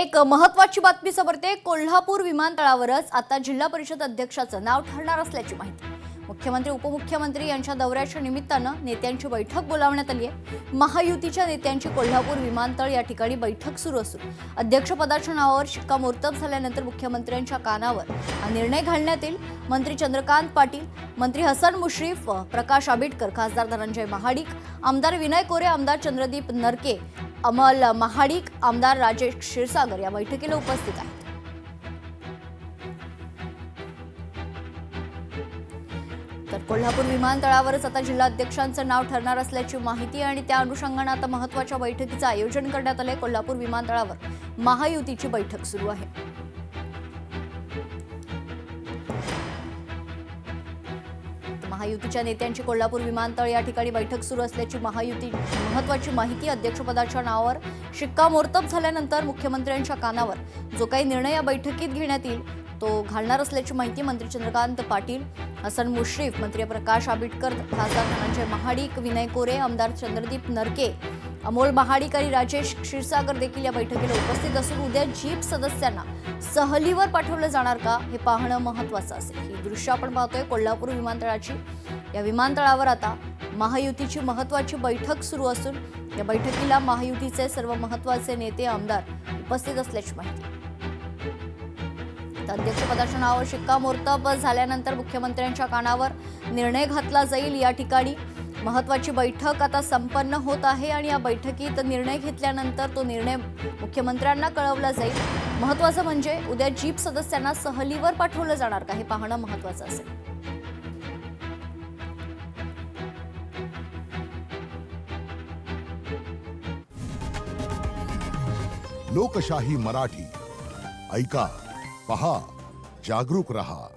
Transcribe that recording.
एक महत्त्वाची बातमी समोरते। कोल्हापूर विमानतळावरच आता जिल्हा परिषद अध्यक्षाचं नाव ठरणार असल्याची माहिती। मुख्यमंत्री उपमुख्यमंत्री यांच्या दौऱ्याच्या निमित्तानं नेत्यांची बैठक बोलावण्यात आली आहे। महायुतीच्या नेत्यांची कोल्हापूर विमानतळ या ठिकाणी बैठक सुरू असून अध्यक्षपदाच्या नावावर शिक्कामोर्तब झाल्यानंतर मुख्यमंत्र्यांच्या कानावर हा निर्णय घालण्यात येईल। मंत्री चंद्रकांत पाटील, मंत्री हसन मुश्रीफ, प्रकाश आंबेडकर, खासदार धनंजय महाडिक, आमदार विनय कोरे, आमदार चंद्रदीप नरके, अमल महाडिक, आमदार राजेश क्षीरसागर या बैठकीला उपस्थित आहेत। तर कोल्हापूर विमानतळावरच आता जिल्हा अध्यक्षांचं नाव ठरणार असल्याची माहिती आणि त्या अनुषंगाने आता महत्त्वाच्या बैठकीचं आयोजन करण्यात आलंय। कोल्हापूर विमानतळावर महायुतीची बैठक सुरू आहे। महायुतीच्या नेत्यांची कोल्हापूर विमानतळ या ठिकाणी बैठक सुरू असल्याची महत्त्वाची माहिती। अध्यक्षपदाच्या नावावर शिक्कामोर्तब झाल्यानंतर मुख्यमंत्र्यांच्या कानावर जो काही निर्णय या बैठकीत घेण्यात येईल तो घालणार असल्याची माहिती मंत्री चंद्रकांत पाटील, हसन मुश्रीफ, मंत्री प्रकाश आंबेडकर, खासदार धनंजय महाडिक, विनय कोरे, आमदार चंद्रदीप नरके, अमोल महाडिक आणि राजेश क्षीरसागर देखील या बैठकीला उपस्थित असून उद्या जीप सदस्यांना सहलीवर पाठवलं जाणार का हे पाहणं महत्त्वाचं असेल। ही दृश्य आपण पाहतोय कोल्हापूर विमानतळाची। या विमानतळावर आता महायुतीची महत्त्वाची बैठक सुरू असून या बैठकीला महायुतीचे सर्व महत्त्वाचे नेते, आमदार उपस्थित असल्याची माहिती। अध्यक्षपदाच्या नावावर शिक्कामोर्तब झाल्यानंतर मुख्यमंत्र्यांच्या कानावर निर्णय घातला जाईल। या ठिकाणी महत्त्वाची बैठक आता संपन्न होत आहे आणि या बैठकीत निर्णय घेतल्यानंतर तो निर्णय मुख्यमंत्र्यांना कळवला जाईल। महत्त्वाचं म्हणजे उद्या जीप सदस्यांना सहलीवर पाठवलं जाणार का हे पाहणं महत्त्वाचं असेल। लोकशाही मराठी ऐका, पहा, जागरूक रहा।